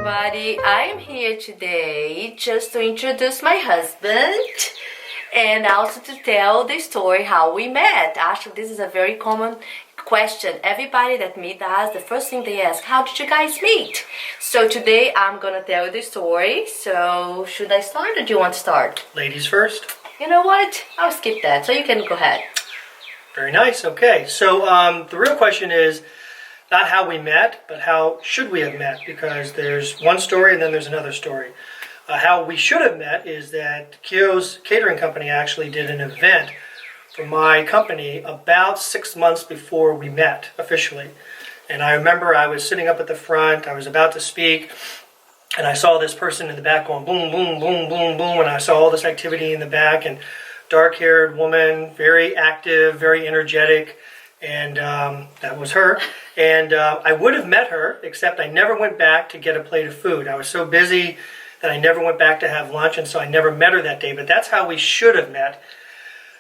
everybody. I'm here today just to introduce my husband and also to tell the story how we met. Actually, this is a very common question. Everybody that meet us, the first thing they ask, how did you guys meet? So today I'm gonna tell you the story. So should I start or do you want to start? Ladies first. You know what? I'll skip that. So you can go ahead. Very nice. Okay. So the real question is not how we met, but how should we have met? Because there's one story and then there's another story. How we should have met is that Keula's catering company actually did an event for my company about 6 months before we met officially. And I remember I was sitting up at the front, I was about to speak, and I saw this person in the back going boom, boom, boom, boom, boom, and I saw all this activity in the back, and dark-haired woman, very active, very energetic, and that was her. And I would have met her, except I never went back to get a plate of food. I was so busy that I never went back to have lunch, and so I never met her that day. But that's how we should have met.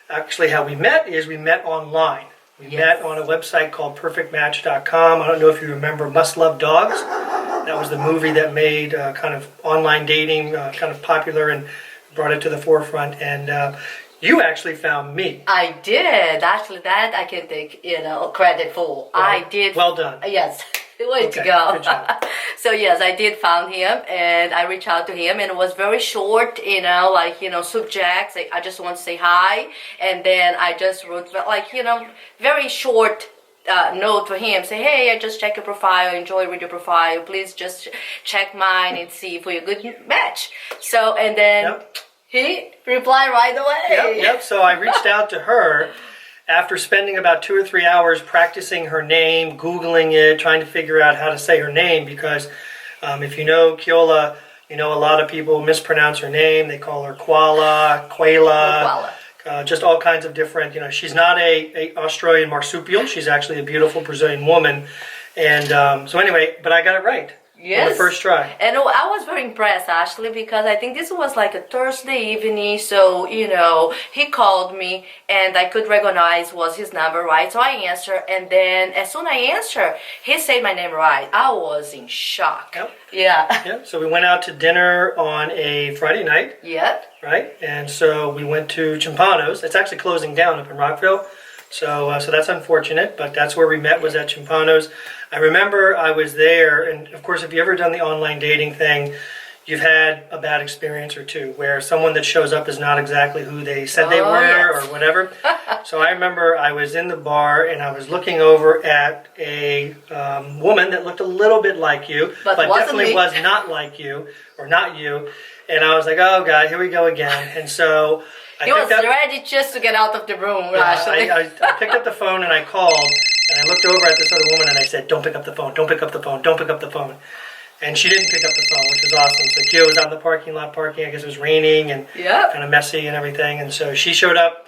Actually, how we met is we met online. We met on a website called perfectmatch.com. I don't know if you remember Must Love Dogs. That was the movie that made kind of online dating kind of popular and brought it to the forefront. And you actually found me. I did. Actually, that I can take, credit for. Right. I did. Well done. Yes. Way to go. Good job. So yes, I did found him and I reached out to him and it was very short, subjects. I just want to say hi. And then I just wrote very short note to him. Say, hey, I just checked your profile, enjoy with your profile. Please just check mine and see if we're a good match. So, and then he replied right away. Yep. So I reached out to her after spending about 2 or 3 hours practicing her name, Googling it, trying to figure out how to say her name, because if you know Keula, a lot of people mispronounce her name. They call her Keula, just all kinds of different, she's not a Australian marsupial. She's actually a beautiful Brazilian woman. And so anyway, but I got it right. Yes. On the first try. And I was very impressed actually because I think this was like a Thursday evening, so he called me and I could recognize was his number, right? So I answered, and then as soon as I answered, he said my name right. I was in shock. Yep. Yeah. Yep. So we went out to dinner on a Friday night. Yep. Right? And so we went to Chimpano's. It's actually closing down up in Rockville. So that's unfortunate, but that's where we met, was at Chimpano's. I remember I was there, and of course, if you've ever done the online dating thing, you've had a bad experience or two, where someone that shows up is not exactly who they said they were or whatever. So I remember I was in the bar, and I was looking over at a woman that looked a little bit like you, but definitely was not like you, or not you. And I was like, oh God, here we go again. And so he was ready just to get out of the room, actually. I picked up the phone and I called, and I looked over at this other woman and I said, don't pick up the phone, don't pick up the phone, don't pick up the phone. And she didn't pick up the phone, which was awesome. So Keula was out in the parking lot parking. I guess it was raining and kind of messy and everything. And so she showed up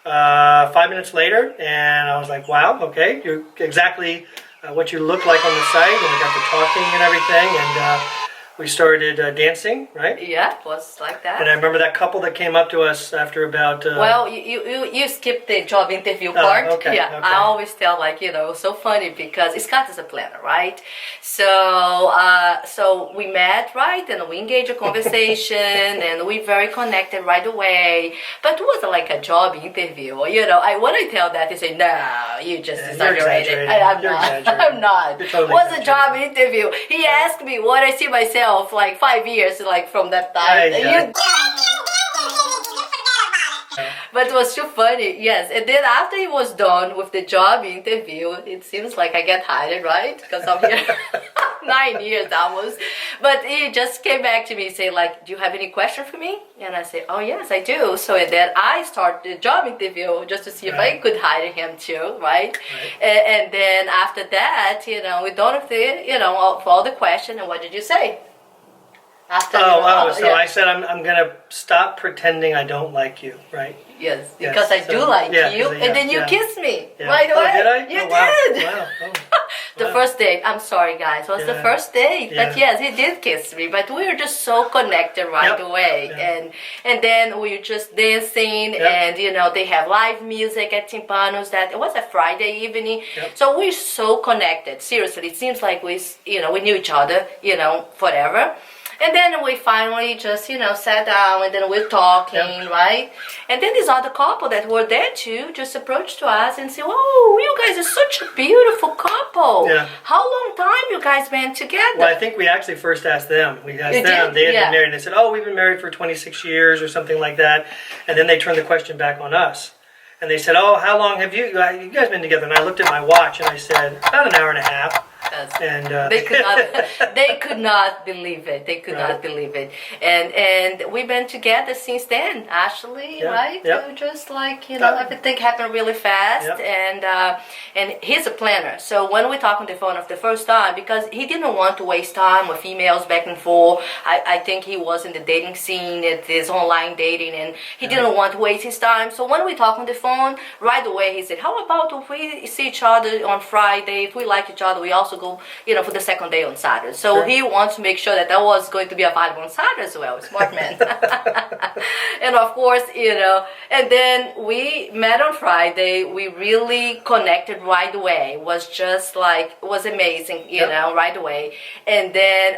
5 minutes later, and I was like, wow, okay, you're exactly what you look like on the site. And we got to talking and everything. And we started dancing, right? Yeah, it was like that. And I remember that couple that came up to us after about... well, you skipped the job interview part. Okay. I always tell, so funny because Scott is a planner, right? So we met, right? And we engaged a conversation and we very connected right away. But it wasn't like a job interview. When I tell that, they say, no, you just exaggerated. I'm not. It was a job interview. He asked me what I see myself 5 years from that time. But it was too funny, yes. And then after he was done with the job interview, it seems like I get hired, right? Because I'm here 9 years almost. But he just came back to me and said, do you have any question for me? And I said, oh yes, I do. So and then I start the job interview just to see if I could hire him too, right? And then after that, we done with the, all the questions. And what did you say? I said I'm going to stop pretending I don't like you, right? Yes, because I do like you, and then you kissed me right away. Oh, did I? You did. Wow. Oh. The first date. I'm sorry, guys. It was the first date. Yeah. But yes, he did kiss me. But we were just so connected right away. And then we were just dancing. And, you know, they have live music at Timpanos. It was a Friday evening. So we're so connected. Seriously, it seems like we knew each other, you know, forever. And then we finally just, you know, sat down and then we're talking, right? And then this other couple that were there too just approached to us and said, "Oh, you guys are such a beautiful couple. Yeah. How long time you guys been together?" Well, I think we actually first asked them. We asked them. They had been married. And they said, "Oh, we've been married for 26 years or something like that." And then they turned the question back on us. And they said, "Oh, how long have you guys been together?" And I looked at my watch and I said, "About an hour and a half." And they could not believe it. They could not believe it. And we've been together since then, actually, right? Just like, you know, everything happened really fast. And he's a planner. So when we talked on the phone of the first time, because he didn't want to waste time with emails back and forth. I think he was in the dating scene, at this online dating, and he didn't want to waste his time. So when we talked on the phone, right away he said, "How about if we see each other on Friday? If we like each other, we also go, you know, for the second day on Saturday." So he wants to make sure that was going to be available on Saturday as well. Smart man. And of course, you know, and then we met on Friday. We really connected right away. It was just like, it was amazing, you know, right away. And then,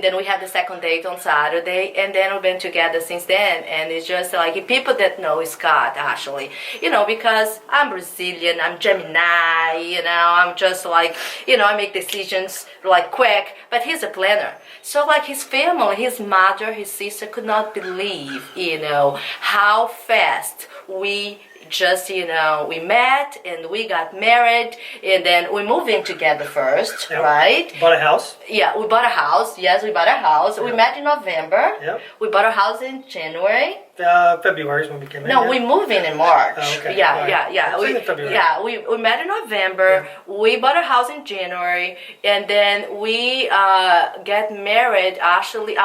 then we had the second date on Saturday, and then we've been together since then. And it's just like, people that know Scott, actually, you know, because I'm Brazilian, I'm Gemini, you know, I'm just like, you know, I make decisions like quick, but he's a planner. So like his family, his mother, his sister could not believe, you know, how fast we just, you know, we met and we got married, and then we moved in together first, right? Bought a house. Yeah, we bought a house. Yes, we bought a house. We met in November. We bought a house in January. February is when we came in. No, we moved in March. Oh, okay. Yeah. We met in November. We bought a house in January, and then we get married. Actually,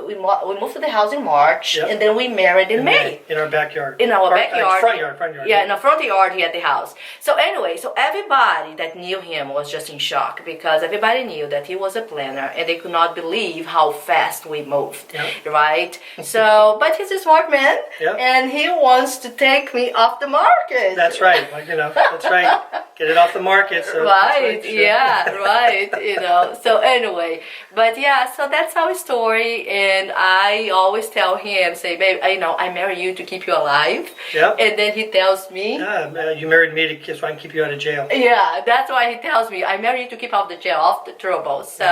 we moved to the house in March, and then we married in May. In our backyard. In our backyard. Front yard. Yeah, in the front yard here at the house. So anyway, so everybody that knew him was just in shock, because everybody knew that he was a planner, and they could not believe how fast we moved, right? So, but he's a smart man, and he wants to take me off the market. That's right. Like, you know, that's right. Get it off the market. So right. Right. You know. So anyway, but yeah. So that's our story, and I always tell him, say, "Babe, you know, I marry you to keep you alive." And then he tells me, "You married me so I can keep you out of jail." Yeah, that's why he tells me, "I marry you to keep out of the jail, off the trouble." So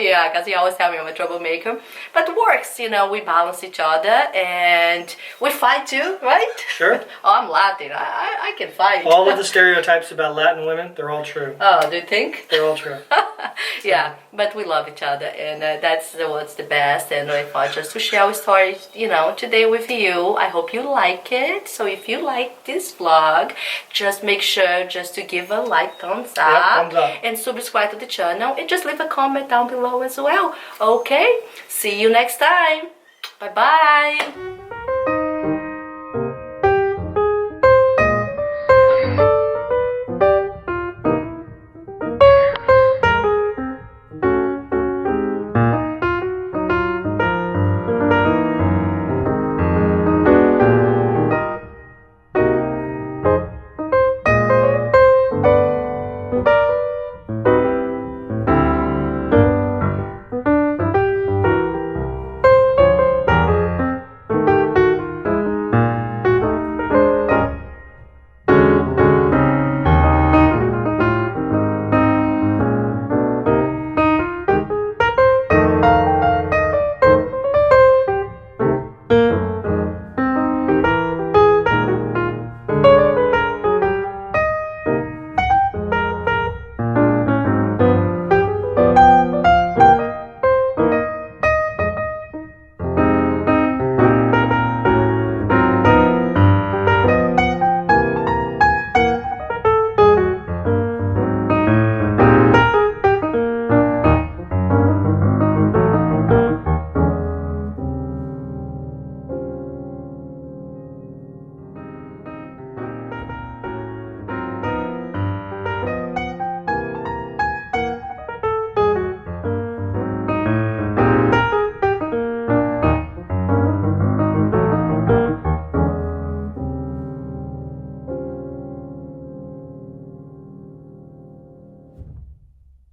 yeah, because he always tells me I'm a troublemaker, but it works. You know, we balance each other, and we fight too, right? Sure. Oh, I'm Latin. I can fight. All of the stereotypes about Latin women, they're all true. Oh, do you think? They're all true. Yeah, but we love each other, and that's what's the best. And I thought just to share our story, you know, today with you. I hope you like it. So if you like this vlog, just make sure just to give a like, thumbs up, and subscribe to the channel, and just leave a comment down below as well. Okay, see you next time. Bye bye.